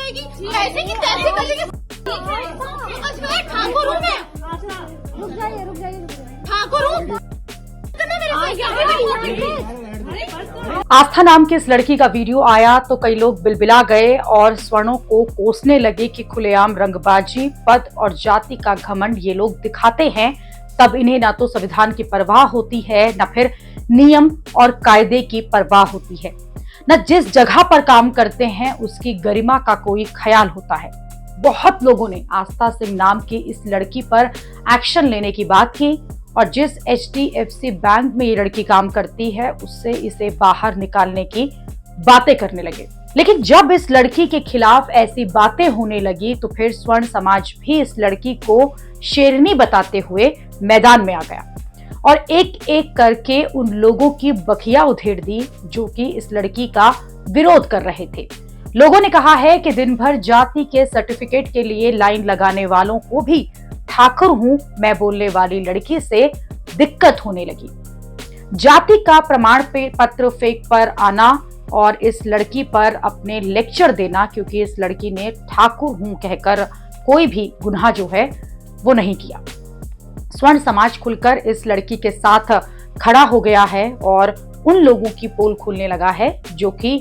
ऐसे की तैसे कर ठाकुर हूँ मैं, रुक जाइए ठाकुर हूँ। आस्था नाम की इस लड़की का वीडियो आया तो कई लोग बिलबिला गए और स्वर्णों को कोसने लगे कि खुलेआम रंगबाजी, पद और जाति का घमंड ये लोग दिखाते हैं, तब इन्हें ना तो संविधान की परवाह होती है, न फिर नियम और कायदे की परवाह होती है, न जिस जगह पर काम करते हैं उसकी गरिमा का कोई ख्याल होता है। बहुत लोगों ने आस्था सिंह नाम की इस लड़की पर एक्शन लेने की बात की और जिस HDFC बैंक में ये लड़की काम करती है उससे इसे बाहर निकालने की बातें करने लगे। लेकिन जब इस लड़की के खिलाफ ऐसी बातें होने लगी तो फिर स्वर्ण समाज भी इस लड़की को शेरनी बताते हुए मैदान में आ गया और एक एक करके उन लोगों की बखिया उधेड़ दी जो कि इस लड़की का विरोध कर रहे थे। लोगों ने कहा है कि दिन भर जाति के सर्टिफिकेट के लिए लाइन लगाने वालों को भी ठाकुर हूं मैं बोलने वाली लड़की से दिक्कत होने लगी। जाति का प्रमाण पत्र फेक पर आना और इस लड़की पर अपने लेक्चर देना, क्योंकि इस लड़की ने ठाकुर हूं कहकर कोई भी गुनाह जो है वो नहीं किया। स्वर्ण समाज खुलकर इस लड़की के साथ खड़ा हो गया है और उन लोगों की पोल खोलने लगा है जो कि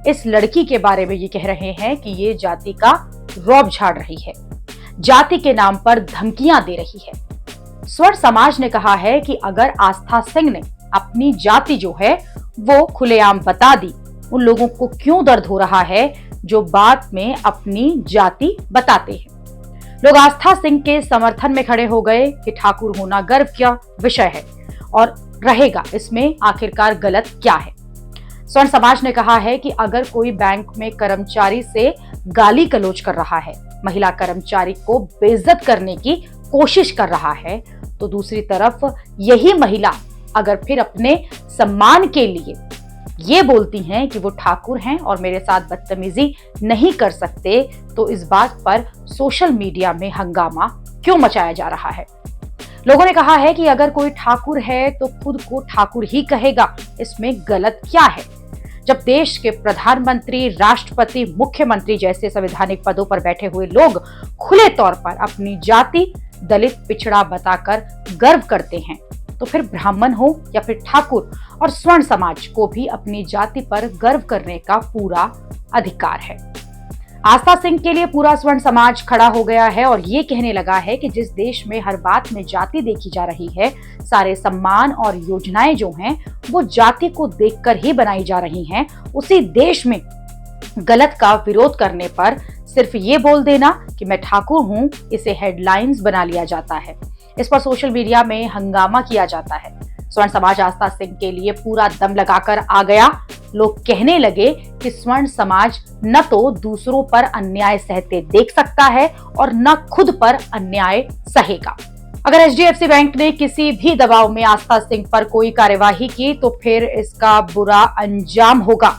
इस लड़की के बारे में ये कह रहे हैं कि ये जाति का रौब झाड़ रही है, जाति के नाम पर धमकियां दे रही है। स्वर्ण समाज ने कहा है कि अगर आस्था सिंह ने अपनी जाति जो है वो खुलेआम बता दी, उन लोगों को क्यों दर्द हो रहा है जो बाद में अपनी जाति बताते हैं। लोग आस्था सिंह के समर्थन में खड़े हो गए कि ठाकुर होना गर्व का विषय है और रहेगा, इसमें आखिरकार गलत क्या है। स्वर्ण समाज ने कहा है कि अगर कोई बैंक में कर्मचारी से गाली गलौज कर रहा है, महिला कर्मचारी को बेइज्जत करने की कोशिश कर रहा है, तो दूसरी तरफ यही महिला अगर फिर अपने सम्मान के लिए ये बोलती हैं कि वो ठाकुर हैं और मेरे साथ बदतमीजी नहीं कर सकते, तो इस बात पर सोशल मीडिया में हंगामा क्यों मचाया जा रहा है। लोगों ने कहा है कि अगर कोई ठाकुर है तो खुद को ठाकुर ही कहेगा, इसमें गलत क्या है। जब देश के प्रधानमंत्री, राष्ट्रपति, मुख्यमंत्री जैसे संवैधानिक पदों पर बैठे हुए लोग खुले तौर पर अपनी जाति दलित पिछड़ा बताकर गर्व करते हैं, तो फिर ब्राह्मण हो या फिर ठाकुर और स्वर्ण समाज को भी अपनी जाति पर गर्व करने का पूरा अधिकार है। आस्था सिंह के लिए पूरा स्वर्ण समाज खड़ा हो गया है और ये कहने लगा है कि जिस देश में हर बात में जाति देखी जा रही है, सारे सम्मान और योजनाएं जो हैं वो जाति को देखकर ही बनाई जा रही हैं, उसी देश में गलत का विरोध करने पर सिर्फ ये बोल देना कि मैं ठाकुर हूं, इसे हेडलाइंस बना लिया जाता है। इस पर सोशल मीडिया में हंगामा किया जाता है। स्वर्ण समाज आस्था सिंह के लिए पूरा दम लगाकर आ गया। लोग कहने लगे कि स्वर्ण समाज न तो दूसरों पर अन्याय सहते देख सकता है और न खुद पर अन्याय सहेगा। अगर HDFC बैंक ने किसी भी दबाव में आस्था सिंह पर कोई कार्यवाही की तो फिर इसका बुरा अंजाम होगा।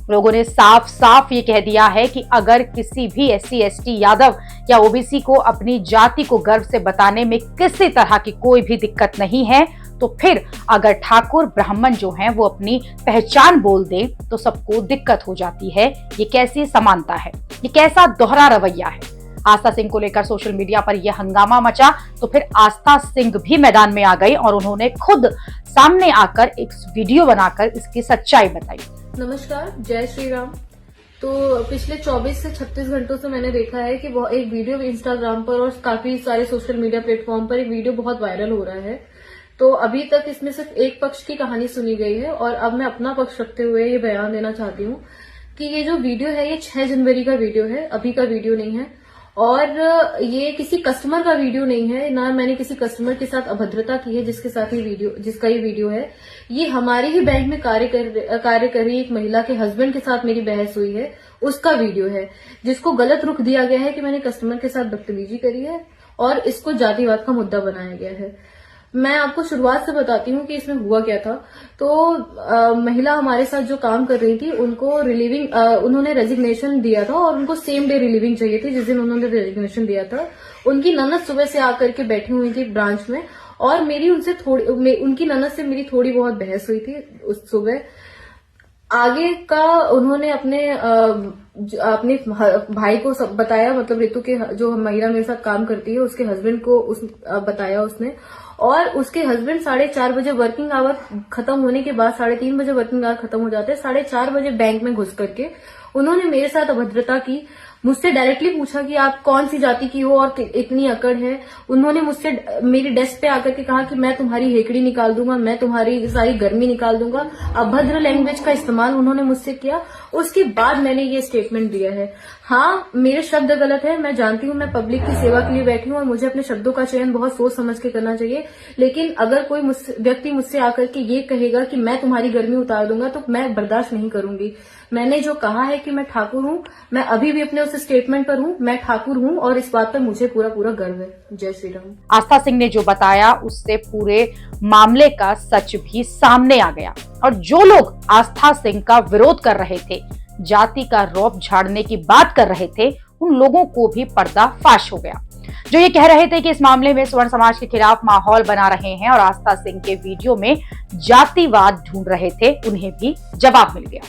लोगों ने साफ साफ ये कह दिया है कि अगर किसी भी SC ST यादव या OBC को अपनी जाति को गर्व से बताने में किसी तरह की कोई भी दिक्कत नहीं है, तो फिर अगर ठाकुर ब्राह्मण जो हैं वो अपनी पहचान बोल दे तो सबको दिक्कत हो जाती है। ये कैसी समानता है, ये कैसा दोहरा रवैया है। आस्था सिंह को लेकर सोशल मीडिया पर यह हंगामा मचा तो फिर आस्था सिंह भी मैदान में आ गई और उन्होंने खुद सामने आकर एक वीडियो बनाकर इसकी सच्चाई बताई। नमस्कार, जय श्री राम। तो पिछले 24 से 36 घंटों से मैंने देखा है कि वो एक वीडियो इंस्टाग्राम पर और काफी सारे सोशल मीडिया प्लेटफॉर्म पर एक वीडियो बहुत वायरल हो रहा है। तो अभी तक इसमें सिर्फ एक पक्ष की कहानी सुनी गई है और अब मैं अपना पक्ष रखते हुए ये बयान देना चाहती हूँ कि ये जो वीडियो है ये 6 जनवरी का वीडियो है, अभी का वीडियो नहीं है और ये किसी कस्टमर का वीडियो नहीं है, ना मैंने किसी कस्टमर के साथ अभद्रता की है जिसका ये वीडियो है। ये हमारे ही बैंक में कार्य कर रही एक महिला के हस्बैंड के साथ मेरी बहस हुई है, उसका वीडियो है, जिसको गलत रुख दिया गया है कि मैंने कस्टमर के साथ बदतमीजी करी है और इसको जातिवाद का मुद्दा बनाया गया है। मैं आपको शुरुआत से बताती हूँ कि इसमें हुआ क्या था। तो महिला हमारे साथ जो काम कर रही थी उनको उन्होंने रेजिग्नेशन दिया था और उनको सेम डे रिलीविंग चाहिए थी। जिस दिन उन्होंने रेजिग्नेशन दिया था उनकी ननद सुबह से आकर के बैठी हुई थी ब्रांच में और उनकी ननद से मेरी थोड़ी बहुत बहस हुई थी उस सुबह। आगे का उन्होंने अपने भाई को सब बताया, मतलब रितु के जो महिला मेरे साथ काम करती है उसके हस्बैंड को बताया उसने। और उसके हस्बैंड 4:30 बजे वर्किंग आवर खत्म होने के बाद, 3:30 बजे वर्किंग आवर खत्म हो जाते हैं, 4:30 बजे बैंक में घुस करके उन्होंने मेरे साथ अभद्रता की। मुझसे डायरेक्टली पूछा कि आप कौन सी जाति की हो और इतनी अकड़ है। उन्होंने मुझसे मेरी डेस्क पे आकर के कहा कि मैं तुम्हारी हेकड़ी निकाल दूंगा, मैं तुम्हारी सारी गर्मी निकाल दूंगा। अभद्र लैंग्वेज का इस्तेमाल उन्होंने मुझसे किया। उसके बाद मैंने ये स्टेटमेंट दिया है। हाँ, मेरे शब्द गलत है, मैं जानती हूँ, मैं पब्लिक की सेवा के लिए बैठी हूँ और मुझे अपने शब्दों का चयन बहुत सोच समझ के करना चाहिए। लेकिन अगर कोई व्यक्ति मुझसे आकर के ये कहेगा कि मैं तुम्हारी गर्मी उतार दूंगा तो मैं बर्दाश्त नहीं करूंगी। मैंने जो कहा है कि मैं ठाकुर हूँ, मैं अभी भी अपने उस स्टेटमेंट पर हूँ, मैं ठाकुर हूँ और इस बात पर मुझे पूरा गर्व है। जय श्री राम। आस्था सिंह ने जो बताया उससे पूरे मामले का सच भी सामने आ गया और जो लोग आस्था सिंह का विरोध कर रहे थे, जाति का रौब झाड़ने की बात कर रहे थे, उन लोगों को भी पर्दाफाश हो गया। जो ये कह रहे थे कि इस मामले में स्वर्ण समाज के खिलाफ माहौल बना रहे हैं और आस्था सिंह के वीडियो में जातिवाद ढूंढ रहे थे, उन्हें भी जवाब मिल गया।